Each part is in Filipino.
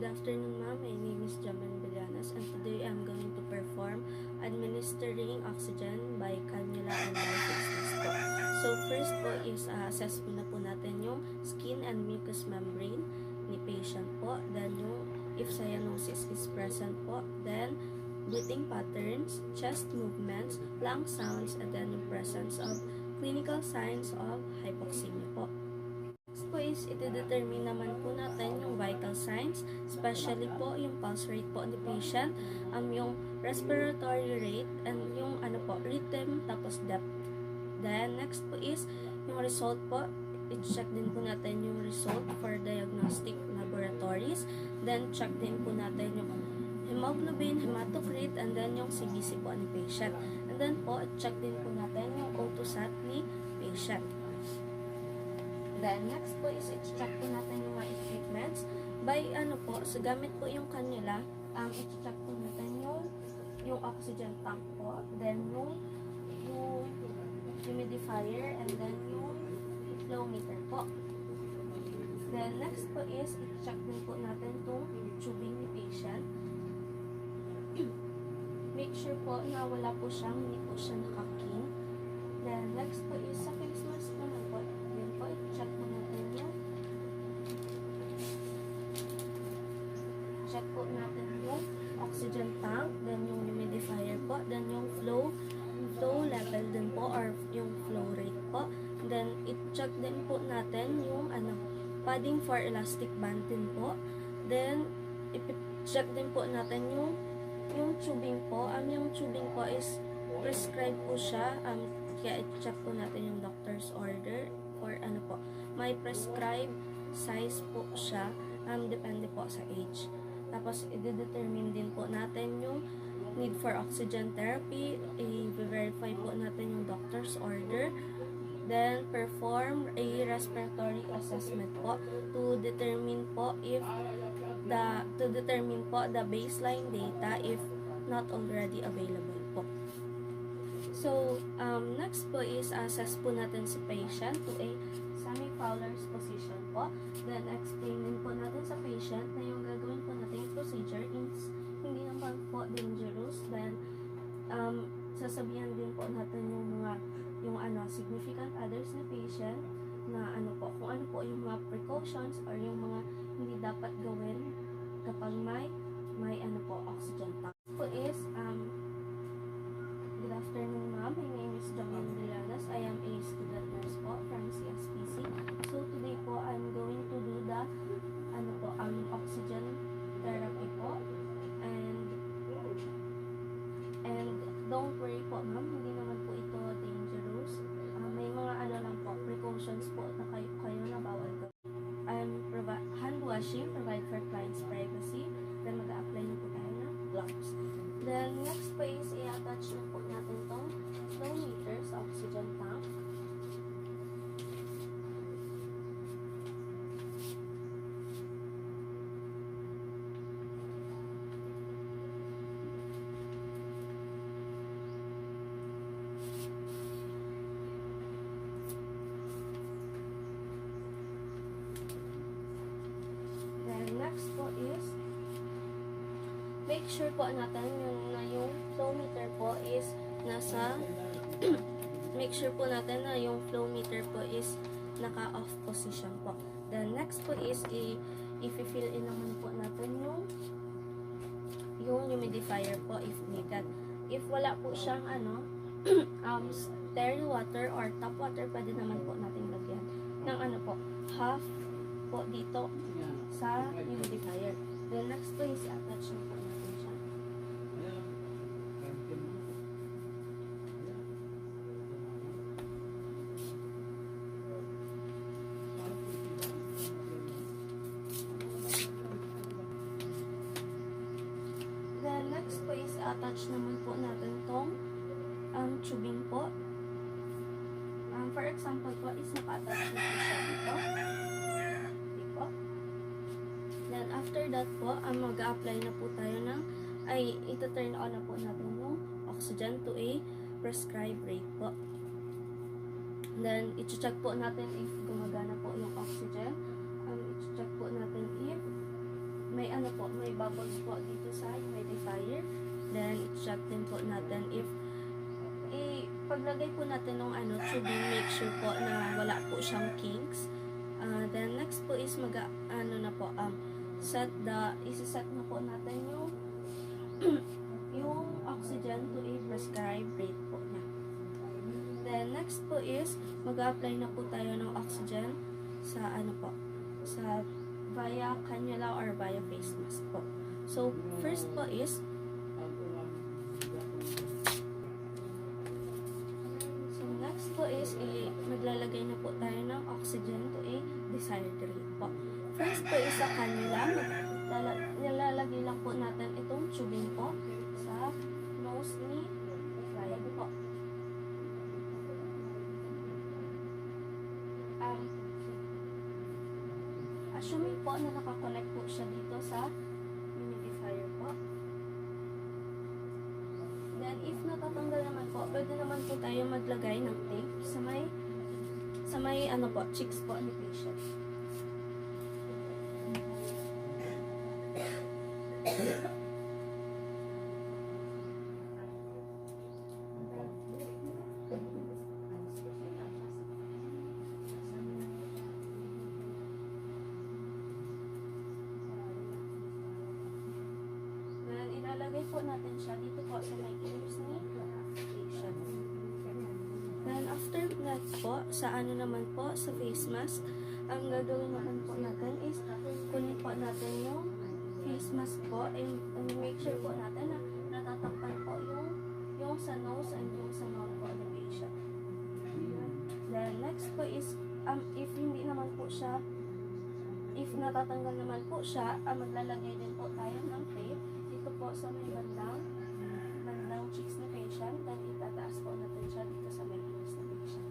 Good afternoon, ma'am. My name is Jaman Villanas, and today I'm going to perform administering oxygen by cannula and biofix test po. So, first po is assess po na po natin yung skin and mucous membrane ni patient po. Then, yung if cyanosis is present po. Then, breathing patterns, chest movements, lung sounds, and then yung presence of clinical signs of hypoxemia po. Next po is iti-determine naman po natin yung vital signs, especially po yung pulse rate po ni patient, yung respiratory rate, and yung rhythm, tapos depth. Then next po is yung result po, i-check din po natin yung result for diagnostic laboratories. Then check din po natin yung hemoglobin, hematocrit, and then yung CBC po ni patient. And then po, check din po natin yung O2 sat ni patient. Then, next po is i-check po natin yung mga equipments. By so gamit po yung cannula, i-check po natin yung oxygen tank po, then yung humidifier, and then yung flow meter po. Then, next po is i-check din po natin itong tubing ni patient. Make sure po na wala po siyang, hindi po siya nakaking. Then, next po is sa face mask naman po. Then po, i-check po natin check po natin yung oxygen tank, then yung humidifier po, then yung flow level din po, or yung flow rate po. Then, i-check din po natin yung padding for elastic band din po. Then, i-check din po natin yung tubing po. Yung tubing po is prescribed po siya. Kaya i-check po natin yung doctor's order or may prescribed size po siya. Depende po sa age. Tapos, i-determine din po natin yung need for oxygen therapy. I-verify po natin yung doctor's order. Then, perform a respiratory assessment po to determine po the baseline data if not already available po. So, next po is assess po natin si patient to a semi-Fowler's position po. Then, explain din po natin sa patient na yung gagawin po natin procedure is hindi naman po dangerous. Then, sasabihan din po natin yung significant others na patient na kung ano po yung mga precautions or yung mga hindi dapat gawin kapag may oxygen tank. Po is, good afternoon, ma'am. My name is Jamin Villanas. I am a student nurse po from CSPC. So, today po, I'm going to do the oxygen therapy po. And don't worry po, ma'am. Hindi naman po ito dangerous. May mga lang po, precautions po na kayo na bawal ko. Hand washing, provide for client's privacy. Then, mag-a-apply na po tayo ng gloves. Then, next po is i-attach na po natin itong flow meter sa oxygen tank. Then, next po is make sure po natin yung flow meter po is nasa make sure po natin na yung flow meter po is naka-off position po. Then next po is i-fill in naman po natin yung humidifier po if needed. If wala po siyang sterile water or tap water, pwede naman po natin lagyan ng half po dito sa humidifier. Then next po is attach na po natin siya. Then next po is attach naman po natin tong tubing po. For example po is naka-attach na po siya dito. Then, after that po, mag-a-apply na po tayo ito-turn on na po natin yung oxygen to a prescribed rate po. Then, i-check po natin if gumagana po yung oxygen. I-check po natin if may ano po, may bubbles po dito sa humidifier. Then, i-check din po natin if paglagay po natin ng tubing, make sure po na wala po siyang kinks. Then, next po is isa-set na po natin yung yung oxygen to a prescribed rate po niya. Then, next po is mag-apply na po tayo ng oxygen sa sa via cannula or via face mask po. So, first po is maglalagay na po tayo ng oxygen to a desired rate po. First po is sa cannula, nilalagay lang po natin itong tubing po sa nose ni client po. Assuming po na nakakonect po siya dito sa humidifier po. Then, if natatanggal naman po, pwede naman po tayo maglagay ng tape sa may cheeks po ni patient. Then, ilalagay po natin siya dito po sa may ears ni patient. Then, after that po, sa sa face mask, ang gagawin naman po natin is, kunin po natin yung face mask po, and make sure po natin na natatakpan po yung sa nose and yung sa mouth po ng patient. Then, next po is, if hindi naman po siya, if natatanggal naman po siya, maglalagay din po tayo ng tape dito po sa may bandang cheeks ni patient, then itataas po natin siya dito sa may ears ni patient.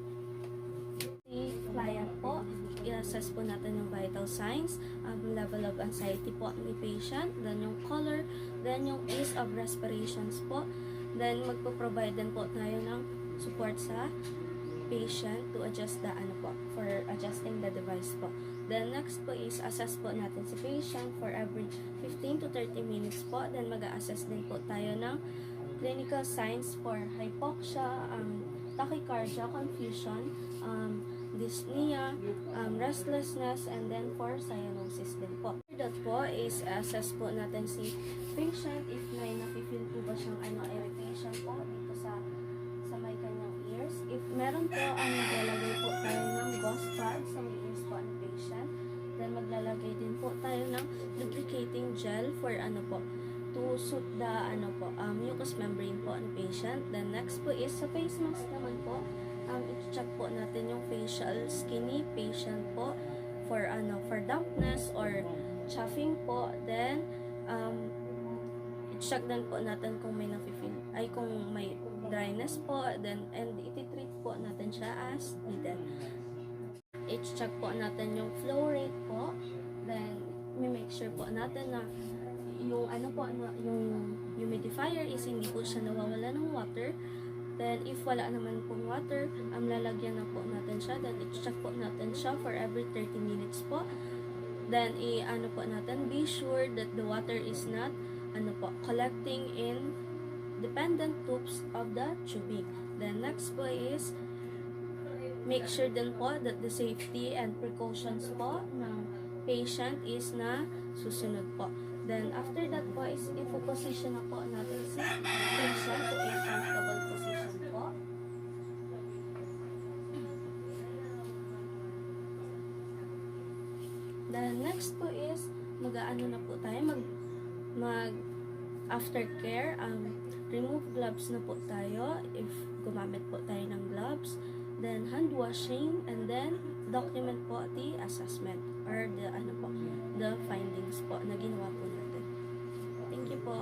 Si client po, i-assess po natin yung vital signs, level of anxiety po ni patient, then yung color, then yung ease of respirations po, then magpo-provide din po tayo ng support sa patient to adjust the for adjusting the device po. Then next po is assess po natin si patient for every 15 to 30 minutes po, then mag-a-assess din po tayo ng clinical signs for hypoxia, tachycardia, confusion, dyspnea, restlessness, and then for cyanosis din po. That po is assess po natin si patient if may nafe-feel po ba siyang irritation po dito sa may kanyang ears. If meron po, maglalagay po tayo ng gauze pad sa may ears po ng patient. Then maglalagay din po tayo ng lubricating gel for to suit the mucous membrane po ng patient. Then next po is sa face mask naman po, i-check po natin yung facial skinny patient po for dampness or chafing po. Then i-check din po natin kung may kung may dryness po, then and i-treat po natin siya as needed. I-check po natin yung flow rate po, then make sure po natin na yung yung humidifier is hindi po siya nawawala ng water. Then if wala naman pong water, lalagyan na po natin siya. Then i-check po natin siya for every 30 minutes po. Then po natin, be sure that the water is not collecting in dependent tubes of the tubing. Then next po is make sure din po that the safety and precautions po ng patient is na susunod po. Then, after that po is ipo-position na po natin si patient to a comfortable position po. Then, next po is na po tayo, mag aftercare, remove gloves na po tayo if gumamit po tayo ng gloves. Then, hand washing, and then document po the assessment or the findings po na ginawa po natin. Thank you po.